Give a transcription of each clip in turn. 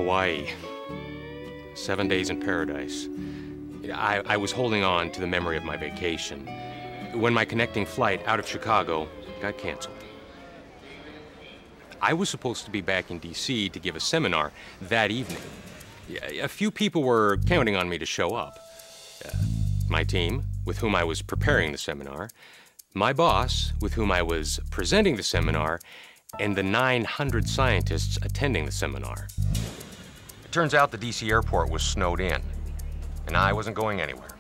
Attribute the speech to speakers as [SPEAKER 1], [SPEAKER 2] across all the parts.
[SPEAKER 1] Hawaii. 7 days in paradise. I was holding on to the memory of my vacation when my connecting flight out of Chicago got canceled. I was supposed to be back in D.C. to give a seminar that evening. A few people were counting on me to show up. My team, with whom I was preparing the seminar, my boss, with whom I was presenting the seminar, and the 900 scientists attending the seminar. It turns out the D.C. airport was snowed in, and I wasn't going anywhere.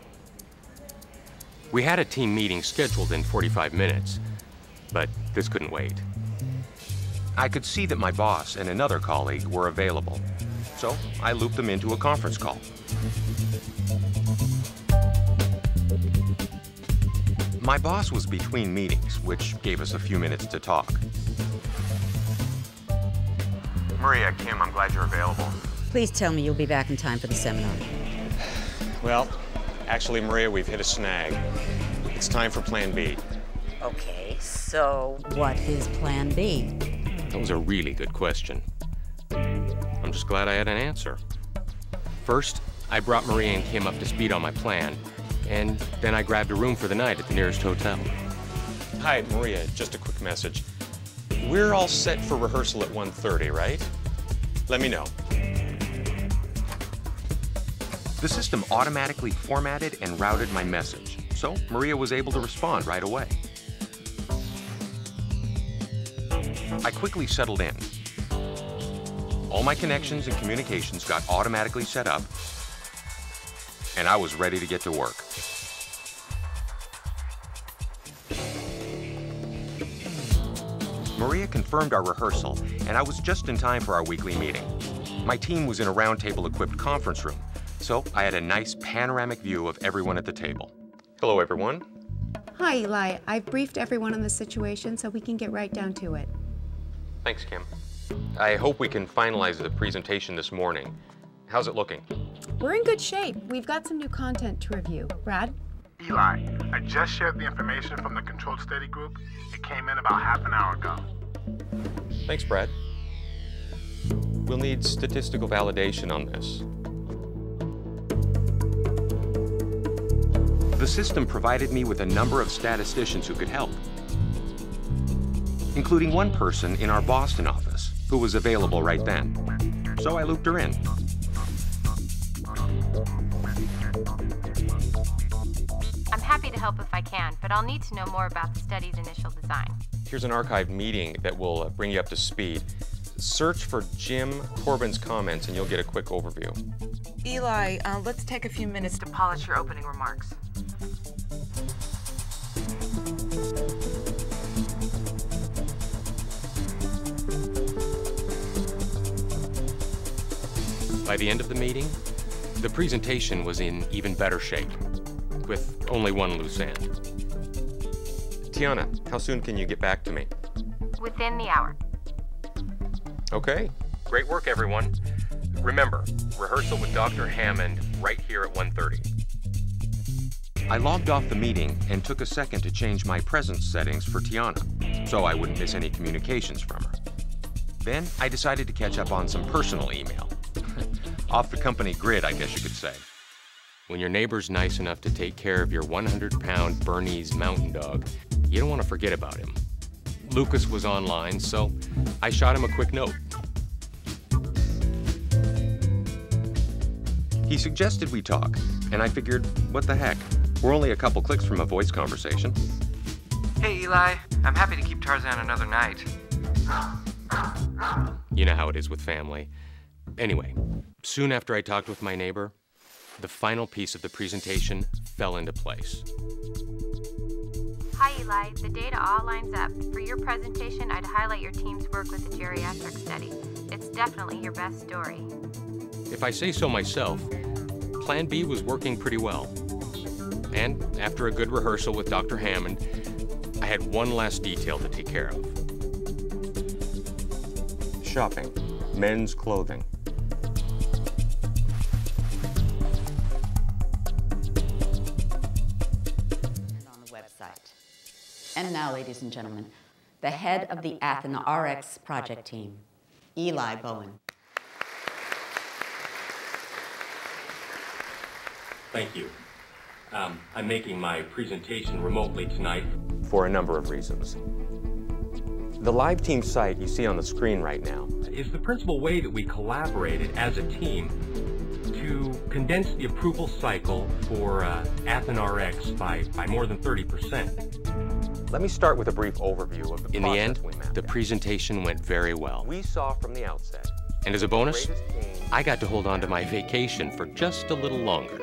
[SPEAKER 1] We had a team meeting scheduled in 45 minutes, but this couldn't wait. I could see that my boss and another colleague were available, so I looped them into a conference call. My boss was between meetings, which gave us a few minutes to talk. Maria, Kim, I'm glad you're available.
[SPEAKER 2] Please tell me you'll be back in time for the seminar.
[SPEAKER 1] Well, actually, Maria, we've hit a snag. It's time for Plan B.
[SPEAKER 2] Okay, so what is Plan B?
[SPEAKER 1] That was a really good question. I'm just glad I had an answer. First, I brought Maria and Kim up to speed on my plan, and then I grabbed a room for the night at the nearest hotel. Hi, Maria, just a quick message. We're all set for rehearsal at 1:30, right? Let me know. The system automatically formatted and routed my message, so Maria was able to respond right away. I quickly settled in. All my connections and communications got automatically set up, and I was ready to get to work. Maria confirmed our rehearsal, and I was just in time for our weekly meeting. My team was in a roundtable-equipped conference room, so I had a nice panoramic view of everyone at the table. Hello, everyone.
[SPEAKER 3] Hi, Eli. I've briefed everyone on the situation so we can get right down to it.
[SPEAKER 1] Thanks, Kim. I hope we can finalize the presentation this morning. How's it looking?
[SPEAKER 3] We're in good shape. We've got some new content to review. Brad?
[SPEAKER 4] Eli, I just shared the information from the controlled study group. It came in about half an hour ago.
[SPEAKER 1] Thanks, Brad. We'll need statistical validation on this. The system provided me with a number of statisticians who could help, including one person in our Boston office who was available right then. So I looped her in.
[SPEAKER 5] I'm happy to help if I can, but I'll need to know more about the study's initial design.
[SPEAKER 1] Here's an archived meeting that will bring you up to speed. Search for Jim Corbin's comments and you'll get a quick overview.
[SPEAKER 6] Eli, let's take a few minutes to polish your opening remarks.
[SPEAKER 1] By the end of the meeting, the presentation was in even better shape, with only one loose end. Tiana, how soon can you get back to me?
[SPEAKER 5] Within the hour.
[SPEAKER 1] Okay. Great work, everyone. Remember, rehearsal with Dr. Hammond right here at 1:30. I logged off the meeting and took a second to change my presence settings for Tiana, so I wouldn't miss any communications from her. Then I decided to catch up on some personal email. Off the company grid, I guess you could say. When your neighbor's nice enough to take care of your 100-pound Bernese mountain dog, you don't want to forget about him. Lucas was online, so I shot him a quick note. He suggested we talk, and I figured, what the heck? We're only a couple clicks from a voice conversation.
[SPEAKER 6] Hey, Eli. I'm happy to keep Tarzan another night.
[SPEAKER 1] You know how it is with family. Anyway, soon after I talked with my neighbor, the final piece of the presentation fell into place.
[SPEAKER 5] Hi, Eli. The data all lines up. For your presentation, I'd highlight your team's work with the geriatric study. It's definitely your best story.
[SPEAKER 1] If I say so myself, Plan B was working pretty well. And after a good rehearsal with Dr. Hammond, I had one last detail to take care of. Shopping. Men's clothing.
[SPEAKER 2] On the website. And now, ladies and gentlemen, the head of the Athena RX project team, Eli Bowen.
[SPEAKER 1] Thank you. I'm making my presentation remotely tonight for a number of reasons. The live team site you see on the screen right now is the principal way that we collaborated as a team to condense the approval cycle for AthenRx by more than 30%. Let me start with a brief overview of the process. In the end, the presentation went very well. We saw from the outset. And as a bonus, I got to hold on to my vacation for just a little longer.